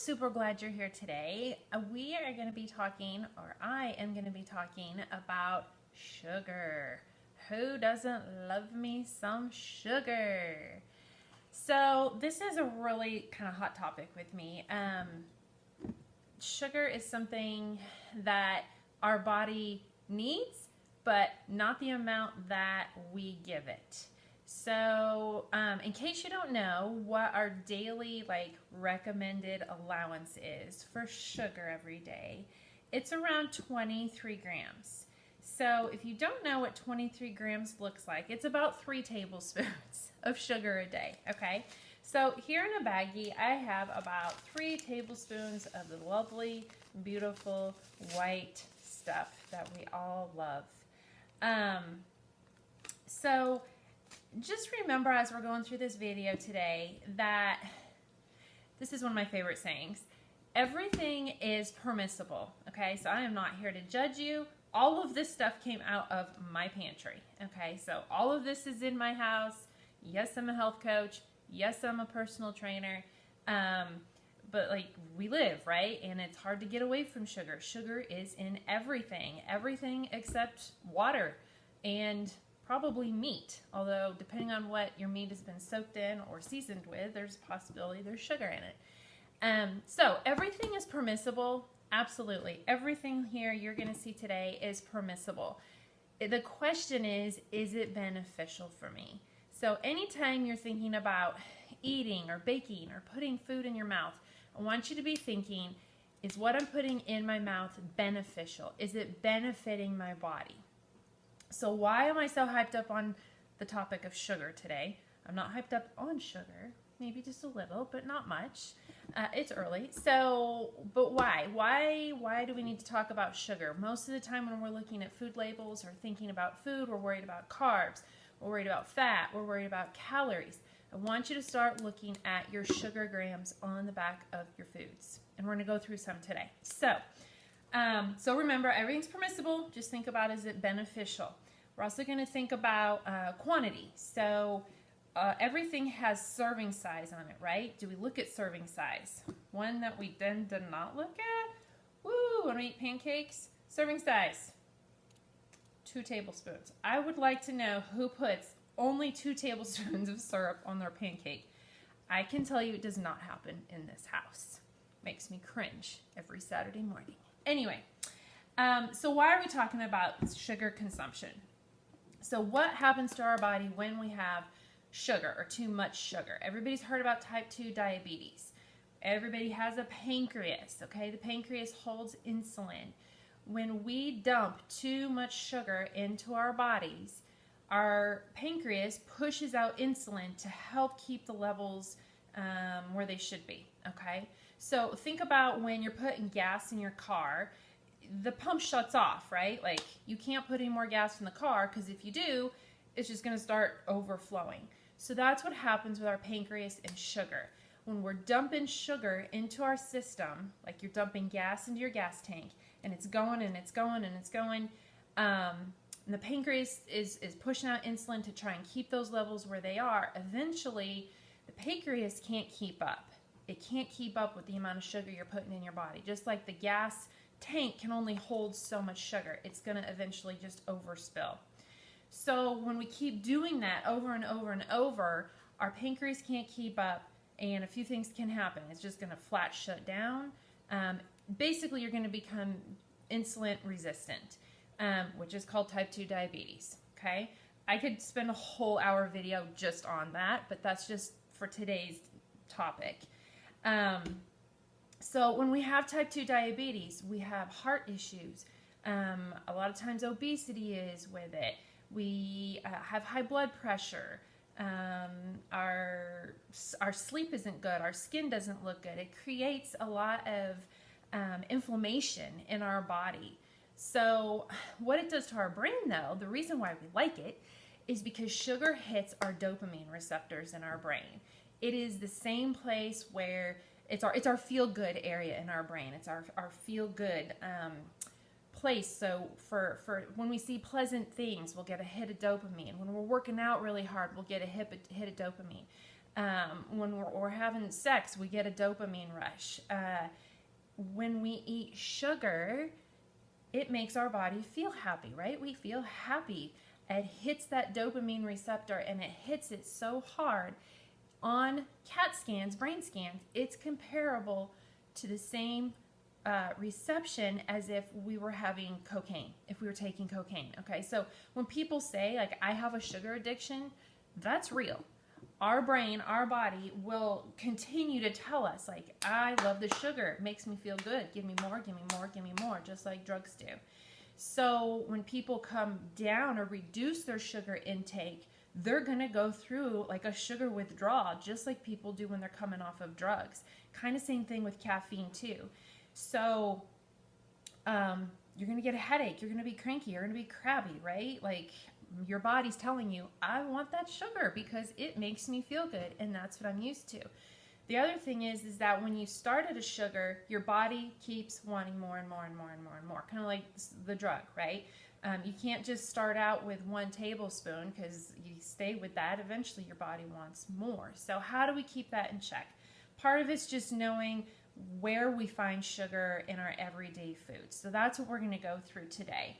super glad you're here today. We are going to be talking, or I am going to be talking about sugar. Who doesn't love me some sugar? So this is a really kind of hot topic with me. Sugar is something that our body needs, but not the amount that we give it. So, in case you don't know what our daily recommended allowance is for sugar every day, it's around 23 grams. So, if you don't know what 23 grams looks like, it's about 3 tablespoons of sugar a day, okay? So, here in a baggie, I have about 3 tablespoons of the lovely, beautiful, white stuff that we all love. So, just remember as we're going through this video today that this is one of my favorite sayings. Everything is permissible, okay? So I am not here to judge you. All of this stuff came out of my pantry, okay? So all of this is in my house. Yes, I'm a health coach. Yes, I'm a personal trainer. But we live, right? And it's hard to get away from sugar. Sugar is in everything except water and probably meat, although depending on what your meat has been soaked in or seasoned with, there's a possibility there's sugar in it. So everything is permissible, absolutely. Everything here you're going to see today is permissible. The question is it beneficial for me? So anytime you're thinking about eating or baking or putting food in your mouth, I want you to be thinking, is what I'm putting in my mouth beneficial? Is it benefiting my body? So why am I so hyped up on the topic of sugar today? I'm not hyped up on sugar, maybe just a little, but not much. It's early. So, but why? Why do we need to talk about sugar? Most of the time when we're looking at food labels or thinking about food, we're worried about carbs, we're worried about fat, we're worried about calories. I want you to start looking at your sugar grams on the back of your foods. And we're going to go through some today. So remember, everything's permissible. Just think about, is it beneficial? We're also going to think about quantity. So everything has serving size on it, right? Do we look at serving size? One that we then did not look at? Woo! When we eat pancakes, serving size, 2 tablespoons. I would like to know who puts only 2 tablespoons of syrup on their pancake. I can tell you it does not happen in this house. Makes me cringe every Saturday morning. Anyway, so why are we talking about sugar consumption? So what happens to our body when we have sugar or too much sugar? Everybody's heard about type 2 diabetes. Everybody has a pancreas, okay? The pancreas holds insulin. When we dump too much sugar into our bodies, our pancreas pushes out insulin to help keep the levels where they should be, okay? So think about when you're putting gas in your car, the pump shuts off, right? You can't put any more gas in the car because if you do, it's just going to start overflowing. So that's what happens with our pancreas and sugar. When we're dumping sugar into our system, like you're dumping gas into your gas tank, and it's going and it's going and it's going, and the pancreas is pushing out insulin to try and keep those levels where they are. Eventually, the pancreas can't keep up. It can't keep up with the amount of sugar you're putting in your body. Just like the gas tank can only hold so much sugar, it's going to eventually just overspill. So when we keep doing that over and over and over, our pancreas can't keep up, and a few things can happen. It's just going to flat shut down. Basically, you're going to become insulin resistant, which is called type 2 diabetes. Okay, I could spend a whole hour video just on that, but that's just for today's topic. So when we have type 2 diabetes, we have heart issues. A lot of times obesity is with it. We have high blood pressure. Our sleep isn't good. Our skin doesn't look good. It creates a lot of inflammation in our body. So what it does to our brain, though, the reason why we like it is because sugar hits our dopamine receptors in our brain. It is the same place where it's our feel-good area in our brain. It's our feel-good place. So for when we see pleasant things, we'll get a hit of dopamine. When we're working out really hard, we'll get a hit of dopamine. When we're having sex, we get a dopamine rush. When we eat sugar, it makes our body feel happy, right? We feel happy. It hits that dopamine receptor, and it hits it so hard. On CAT scans, brain scans, it's comparable to the same reception as if we were having cocaine, if we were taking cocaine. Okay, so when people say, like, I have a sugar addiction, that's real. Our brain, our body will continue to tell us, like, I love the sugar. It makes me feel good. Give me more, give me more, give me more, just like drugs do. So when people come down or reduce their sugar intake, they're going to go through like a sugar withdrawal, just like people do when they're coming off of drugs. Kind of same thing with caffeine too. So you're going to get a headache. You're going to be cranky. You're going to be crabby, right? Like, your body's telling you, I want that sugar because it makes me feel good, and that's what I'm used to. The other thing is that when you start at a sugar, your body keeps wanting more and more and more and more and more, kind of like the drug, right? You can't just start out with 1 tablespoon, because you stay with that. Eventually, your body wants more. So how do we keep that in check? Part of it's just knowing where we find sugar in our everyday food. So that's what we're going to go through today.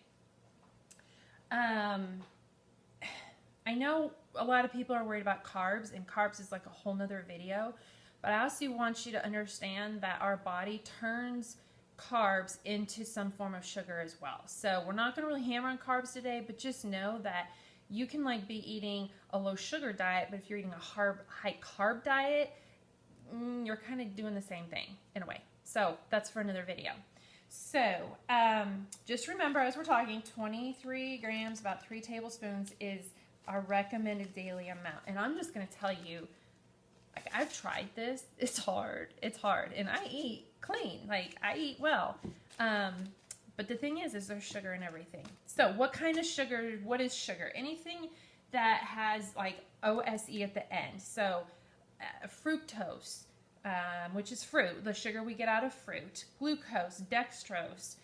I know a lot of people are worried about carbs, and carbs is like a whole nother video, but I also want you to understand that our body turns carbs into some form of sugar as well. So we're not going to really hammer on carbs today, but just know that you can like be eating a low sugar diet, but if you're eating a high carb diet, you're kind of doing the same thing in a way. So that's for another video. So just remember, as we're talking, 23 grams, about 3 tablespoons is our recommended daily amount. And I'm just going to tell you, like, I've tried this. It's hard. It's hard. And I eat clean. Like, I eat well. But the thing is there's sugar in everything. So what kind of sugar? What is sugar? Anything that has like OSE at the end. So fructose, which is fruit, the sugar we get out of fruit, glucose, dextrose,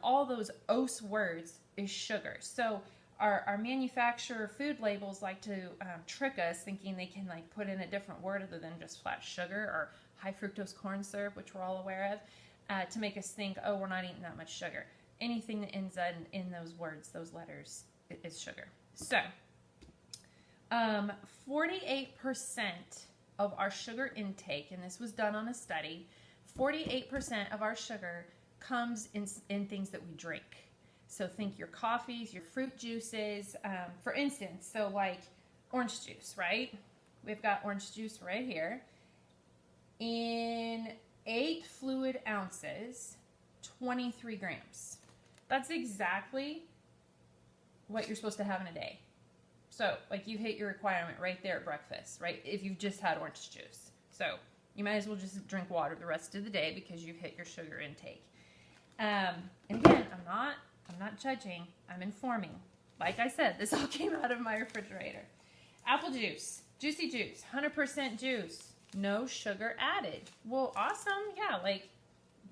all those OS words is sugar. So our manufacturer food labels like to trick us, thinking they can like put in a different word other than just flat sugar, or high fructose corn syrup, which we're all aware of, to make us think, oh, we're not eating that much sugar. Anything that ends in those words, those letters, is sugar. So 48% of our sugar intake, and this was done on a study, 48% of our sugar comes in things that we drink. So think your coffees, your fruit juices, for instance, so like orange juice, right? We've got orange juice right here. In 8 fluid ounces, 23 grams. That's exactly what you're supposed to have in a day. So, like, you hit your requirement right there at breakfast, right? If you've just had orange juice. So, you might as well just drink water the rest of the day because you've hit your sugar intake. And again, I'm not judging, I'm informing. Like I said, this all came out of my refrigerator. Apple juice, juicy juice, 100% juice, no sugar added. Well, awesome, yeah, like,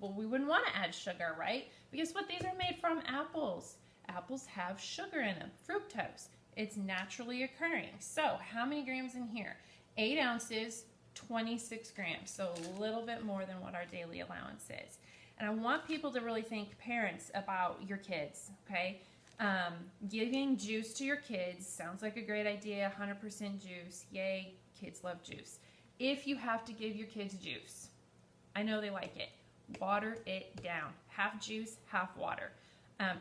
well, we wouldn't want to add sugar, right? But guess what? These are made from apples. Apples have sugar in them, fructose. It's naturally occurring. So how many grams in here? 8 ounces, 26 grams. So a little bit more than what our daily allowance is. And I want people to really think, parents, about your kids, okay? Giving juice to your kids sounds like a great idea, 100% juice. Yay, kids love juice. If you have to give your kids juice, I know they like it, water it down. Half juice, half water.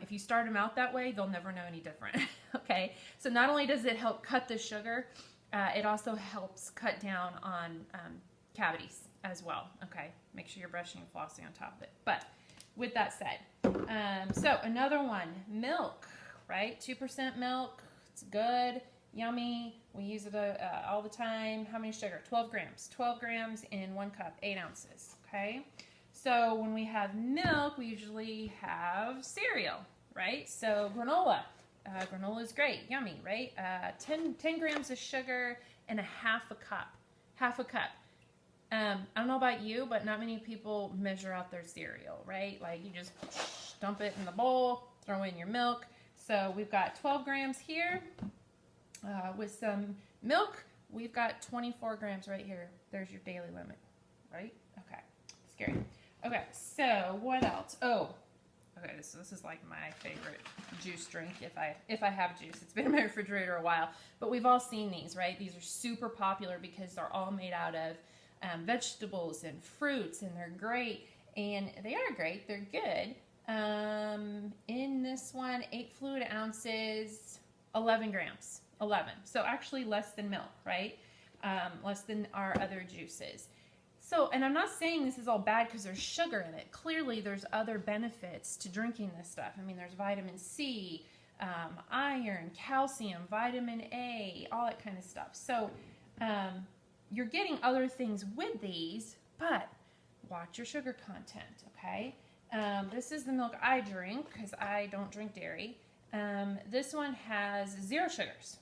If you start them out that way, they'll never know any different, okay? So not only does it help cut the sugar, it also helps cut down on cavities as well, okay? Make sure you're brushing and flossing on top of it. But with that said, so another one, milk, right? 2% milk, it's good, yummy. We use it all the time. How many sugar? 12 grams. 12 grams in 1 cup, 8 ounces, okay? So when we have milk, we usually have cereal, right? So granola. Granola is great, yummy, right? 10 grams of sugar and a half a cup. Half a cup. I don't know about you, but not many people measure out their cereal, right? Like, you just dump it in the bowl, throw in your milk. So we've got 12 grams here with some milk. we've got 24 grams right here. There's your daily limit, right? Okay, scary. Okay, so what else? Oh, okay, this is like my favorite juice drink if I have juice. It's been in my refrigerator a while, but we've all seen these, right? These are super popular because they're all made out of vegetables and fruits, and they're great, and they are great. They're good. In this one, 8 fluid ounces, 11 grams. 11. So actually less than milk, right? Less than our other juices. So, and I'm not saying this is all bad because there's sugar in it. Clearly, there's other benefits to drinking this stuff. I mean, there's vitamin C, iron, calcium, vitamin A, all that kind of stuff. So, you're getting other things with these, but watch your sugar content, okay? This is the milk I drink because I don't drink dairy. This one has 0 sugars,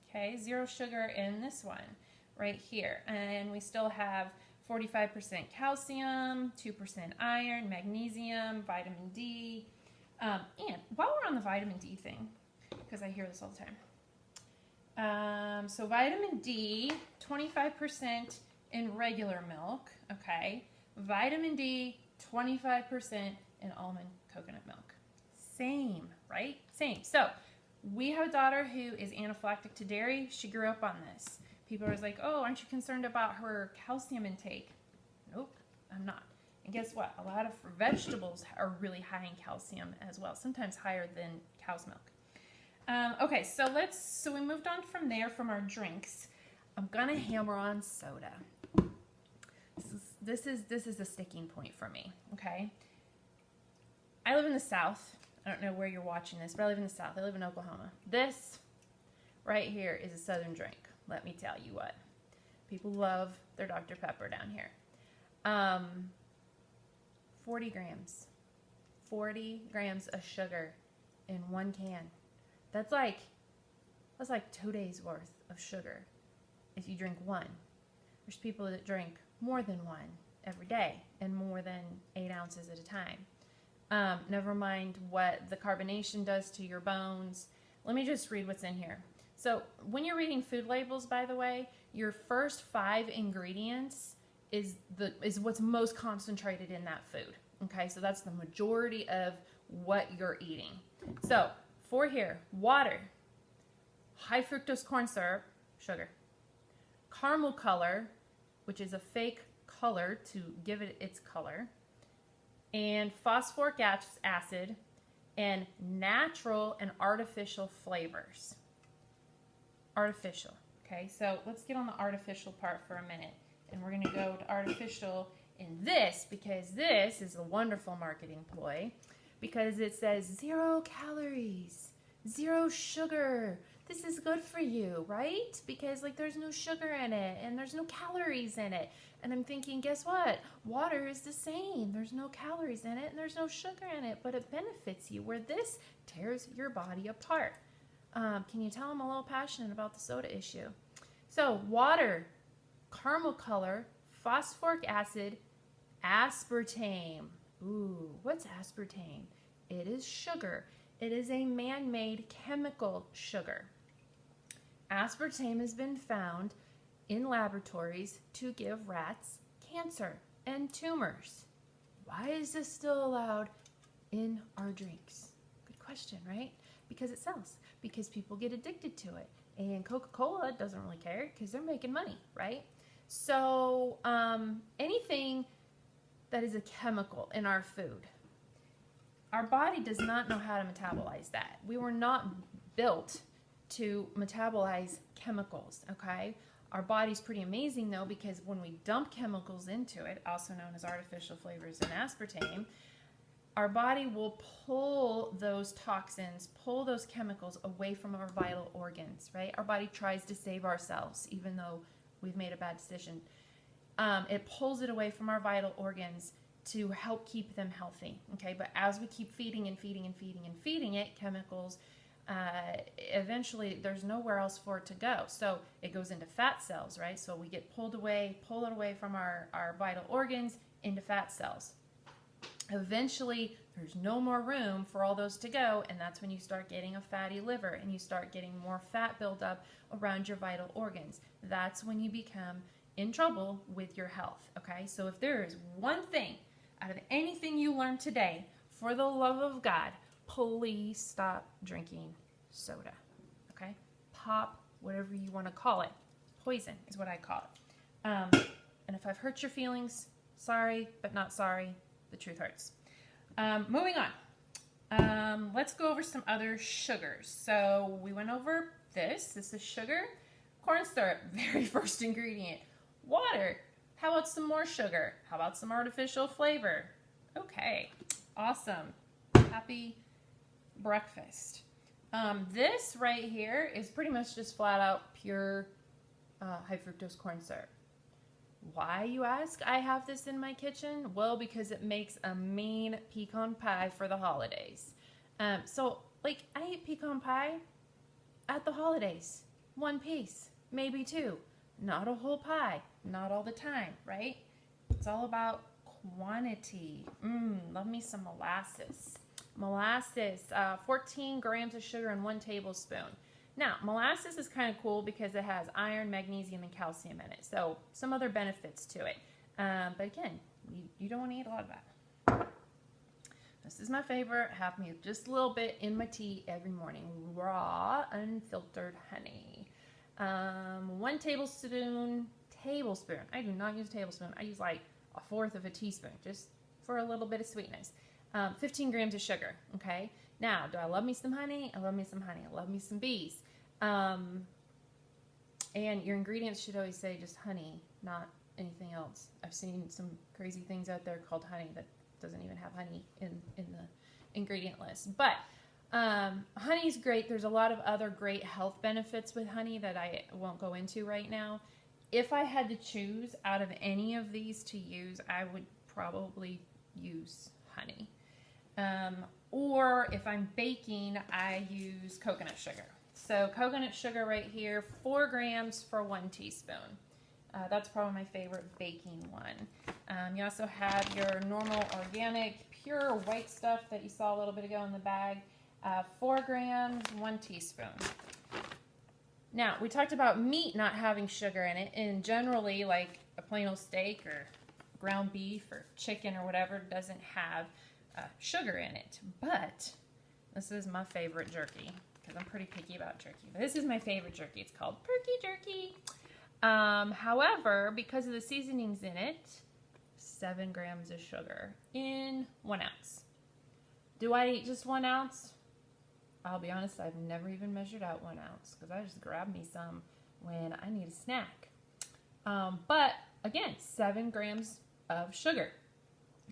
okay? 0 sugar in this one right here. And we still have 45% calcium, 2% iron, magnesium, vitamin D. And while we're on the vitamin D thing, because I hear this all the time. So vitamin D, 25% in regular milk, okay? Vitamin D, 25% in almond coconut milk. Same, right? Same. So we have a daughter who is anaphylactic to dairy. She grew up on this. People are like, oh, aren't you concerned about her calcium intake? Nope, I'm not. And guess what? A lot of vegetables are really high in calcium as well, sometimes higher than cow's milk. Okay, so we moved on from there, from our drinks. I'm gonna hammer on soda. This is the sticking point for me, okay? I live in the South. I don't know where you're watching this, but I live in the South. I live in Oklahoma. This right here is a Southern drink. Let me tell you what. People love their Dr. Pepper down here. 40 grams. 40 grams of sugar in one can. That's like 2 days worth of sugar if you drink one. There's people that drink more than one every day and more than 8 ounces at a time. Never mind what the carbonation does to your bones. Let me just read what's in here. So when you're reading food labels, by the way, your first 5 ingredients is what's most concentrated in that food. Okay, so that's the majority of what you're eating. So for here, water, high fructose corn syrup, sugar, caramel color, which is a fake color to give it its color, and phosphoric acid, and natural and artificial flavors. Artificial. Okay, so let's get on the artificial part for a minute. And we're going to go to artificial in this, because this is a wonderful marketing ploy, because it says 0 calories, 0 sugar. This is good for you, right? Because like there's no sugar in it and there's no calories in it. And I'm thinking, guess what? Water is the same. There's no calories in it and there's no sugar in it, but it benefits you, where this tears your body apart. Can you tell I'm a little passionate about the soda issue? So water, caramel color, phosphoric acid, aspartame. Ooh, what's aspartame? It is sugar. It is a man-made chemical sugar. Aspartame has been found in laboratories to give rats cancer and tumors. Why is this still allowed in our drinks? Good question, right? Because it sells. Because people get addicted to it. And Coca-Cola doesn't really care because they're making money, right? So anything that is a chemical in our food, our body does not know how to metabolize that. We were not built to metabolize chemicals, okay? Our body's pretty amazing though, because when we dump chemicals into it, also known as artificial flavors and aspartame, our body will pull those toxins, pull those chemicals away from our vital organs, right? Our body tries to save ourselves, even though we've made a bad decision. It pulls it away from our vital organs to help keep them healthy, okay? But as we keep feeding and feeding and feeding and feeding it chemicals, eventually there's nowhere else for it to go. So it goes into fat cells, right? So we get pull it away from our vital organs into fat cells. Eventually, there's no more room for all those to go, and that's when you start getting a fatty liver and you start getting more fat buildup around your vital organs. That's when you become in trouble with your health, okay? So if there is one thing out of anything you learned today, for the love of God, please stop drinking soda, okay? Pop, whatever you want to call it. Poison is what I call it. And if I've hurt your feelings, sorry, but not sorry. The truth hurts. Moving on. Let's go over some other sugars. So we went over this. This is sugar. Corn syrup, very first ingredient. Water. How about some more sugar? How about some artificial flavor? Okay, awesome. Happy breakfast. This right here is pretty much just flat out pure high fructose corn syrup. Why, you ask, I have this in my kitchen? Well, because it makes a mean pecan pie for the holidays. So, like, I eat pecan pie at the holidays. One piece, maybe two. Not a whole pie. Not all the time, right? It's all about quantity. Love me some molasses. Molasses, 14 grams of sugar and 1 tablespoon. Now, molasses is kind of cool because it has iron, magnesium, and calcium in it. So, some other benefits to it. But again, you don't want to eat a lot of that. This is my favorite. Have me just a little bit in my tea every morning. Raw, unfiltered honey. 1 tablespoon. I do not use a tablespoon. I use like 1/4 of a teaspoon just for a little bit of sweetness. 15 grams of sugar, okay? Now, do I love me some honey? I love me some honey. I love me some bees. And your ingredients should always say just honey, not anything else. I've seen some crazy things out there called honey that doesn't even have honey in the ingredient list. But honey is great. There's a lot of other great health benefits with honey that I won't go into right now. If I had to choose out of any of these to use, I would probably use honey. Or if I'm baking, I use coconut sugar. So coconut sugar right here, 4 grams for 1 teaspoon. That's probably my favorite baking one. You also have your normal organic, pure white stuff that you saw a little bit ago in the bag. 4 grams, 1 teaspoon. Now, we talked about meat not having sugar in it, and generally, like a plain old steak or ground beef or chicken or whatever doesn't have sugar in it. But this is my favorite jerky, because I'm pretty picky about jerky. But this is my favorite jerky. It's called Perky Jerky. However, because of the seasonings in it, 7 grams of sugar in 1 ounce. Do I eat just 1 ounce? I'll be honest, I've never even measured out 1 ounce because I just grab me some when I need a snack. But again, 7 grams of sugar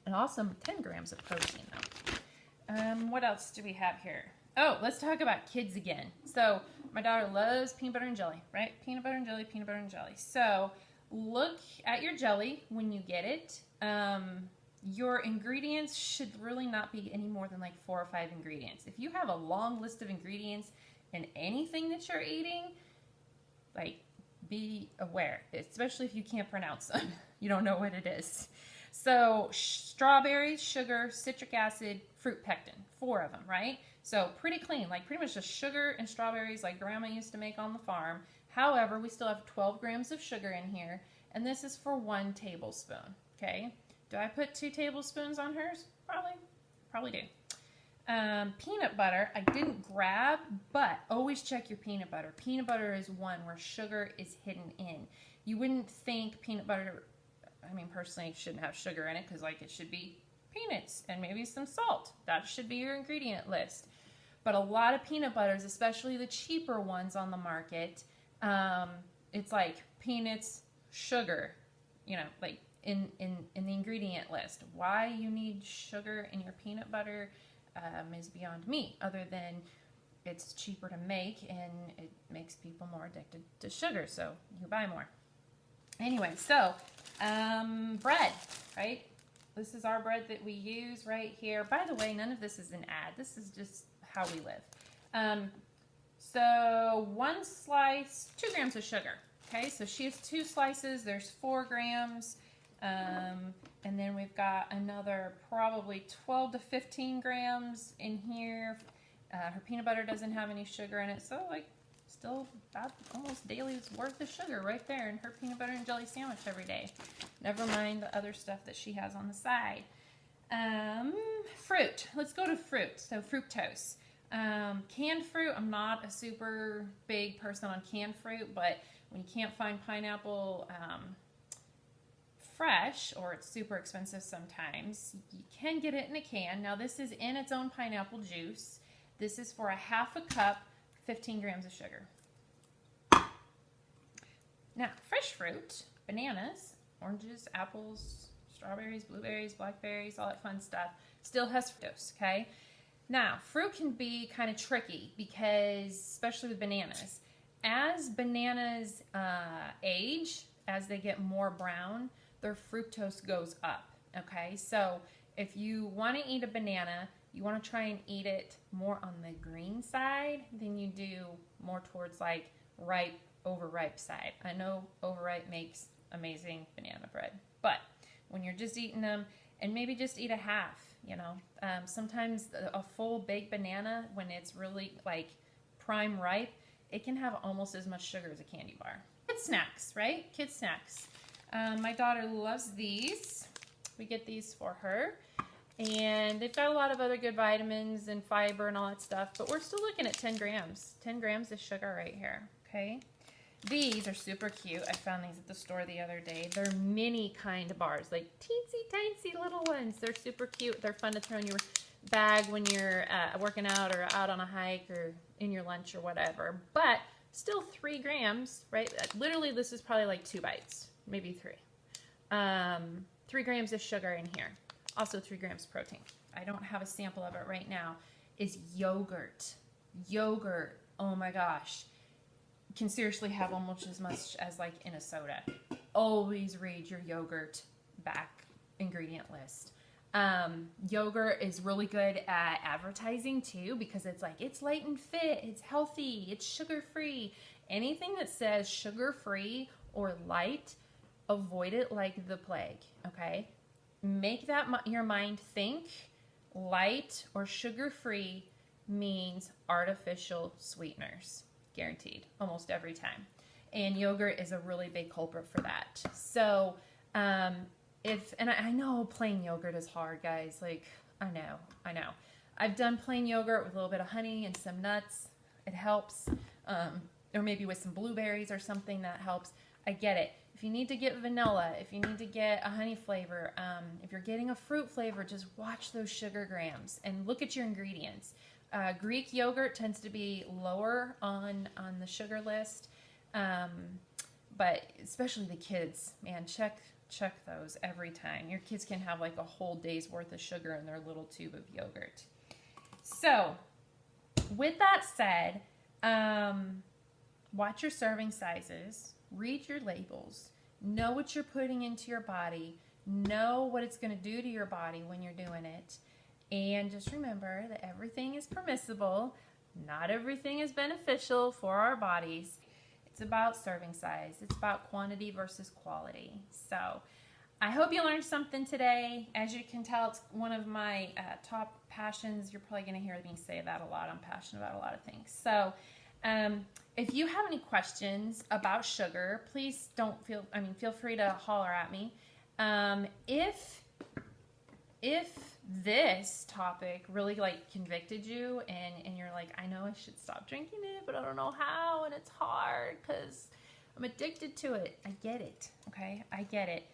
and also 10 grams of protein though. What else do we have here? Oh, let's talk about kids again. So my daughter loves peanut butter and jelly, right? Peanut butter and jelly, peanut butter and jelly. So look at your jelly when you get it. Your ingredients should really not be any more than like 4 or 5 ingredients. If you have a long list of ingredients in anything that you're eating, like, be aware, especially if you can't pronounce them. You don't know what it is. So strawberries, sugar, citric acid, fruit pectin, 4 of them, right? So pretty clean, like pretty much just sugar and strawberries like Grandma used to make on the farm. However, we still have 12 grams of sugar in here, and this is for 1 tablespoon, okay? Do I put 2 tablespoons on hers? Probably do. Peanut butter, I didn't grab, but always check your peanut butter. Peanut butter is one where sugar is hidden in. You wouldn't think peanut butter, I mean, personally, shouldn't have sugar in it because, like, it should be peanuts and maybe some salt. That should be your ingredient list. But a lot of peanut butters, especially the cheaper ones on the market, it's like peanuts, sugar, you know, like in the ingredient list. Why you need sugar in your peanut butter is beyond me, other than it's cheaper to make and it makes people more addicted to sugar, so you buy more. Anyway, so bread, right? This is our bread that we use right here. By the way, none of this is an ad. This is just how we live. So 1 slice, 2 grams of sugar. Okay, so she has 2 slices. There's 4 grams. And then we've got another probably 12 to 15 grams in here. Her peanut butter doesn't have any sugar in it, so like still about almost daily's worth of sugar right there in her peanut butter and jelly sandwich every day. Never mind the other stuff that she has on the side. Fruit. Let's go to fruit. So fructose. Canned fruit, I'm not a super big person on canned fruit, but when you can't find pineapple fresh, or it's super expensive sometimes, you can get it in a can. Now this is in its own pineapple juice. This is for a half a cup, 15 grams of sugar. Now, fresh fruit, bananas, oranges, apples, strawberries, blueberries, blackberries, all that fun stuff, still has fructose, okay? Now, fruit can be kind of tricky because, especially with bananas, as bananas age, as they get more brown, their fructose goes up, okay? So if you want to eat a banana, you want to try and eat it more on the green side than you do more towards like ripe, overripe side. I know overripe makes amazing banana bread, but when you're just eating them, and maybe just eat a half, you know. Sometimes a full baked banana, when it's really like prime ripe, it can have almost as much sugar as a candy bar. Kid snacks, right? Kid snacks. My daughter loves these. We get these for her. And they've got a lot of other good vitamins and fiber and all that stuff, but we're still looking at 10 grams. 10 grams of sugar right here, okay? These are super cute. I found these at the store the other day. They're mini kind of bars, like teensy tiny little ones. They're super cute. They're fun to throw in your bag when you're working out or out on a hike or in your lunch or whatever. But still 3 grams, right? Literally, this is probably like 2 bites, maybe 3. 3 grams of sugar in here. Also 3 grams of protein. I don't have a sample of it right now. Is yogurt. Yogurt, oh my gosh, can seriously have almost as much as like in a soda. Always read your yogurt back ingredient list. Yogurt is really good at advertising too, because it's like, it's light and fit, it's healthy, it's sugar-free. Anything that says sugar-free or light, avoid it like the plague, okay? Make that your mind think light or sugar-free means artificial sweeteners. Guaranteed, almost every time. And yogurt is a really big culprit for that. So, and I know plain yogurt is hard, guys. Like, I know. I've done plain yogurt with a little bit of honey and some nuts. It helps. Or maybe with some blueberries or something, that helps. I get it. If you need to get vanilla, if you need to get a honey flavor, if you're getting a fruit flavor, just watch those sugar grams and look at your ingredients. Greek yogurt tends to be lower on the sugar list, but especially the kids, man, check those every time. Your kids can have like a whole day's worth of sugar in their little tube of yogurt. So, with that said, watch your serving sizes. Read your labels, know what you're putting into your body, know what it's going to do to your body when you're doing it, and just remember that everything is permissible, not everything is beneficial for our bodies. It's about serving size, it's about quantity versus quality. So I hope you learned something today. As you can tell, it's one of my top passions. You're probably going to hear me say that a lot. I'm passionate about a lot of things. So if you have any questions about sugar, please feel free to holler at me. If this topic really like convicted you and you're like, I know I should stop drinking it, but I don't know how, and it's hard because I'm addicted to it. I get it, okay? I get it.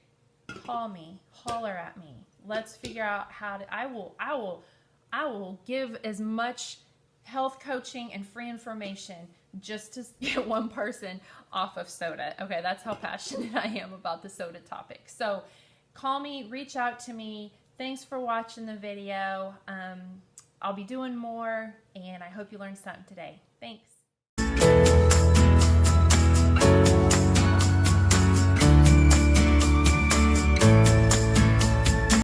Call me, holler at me. Let's figure out how to, I will give as much health coaching and free information just to get one person off of soda. Okay, that's how passionate I am about the soda topic. So call me, reach out to me. Thanks for watching the video. I'll be doing more, and I hope you learned something today. Thanks.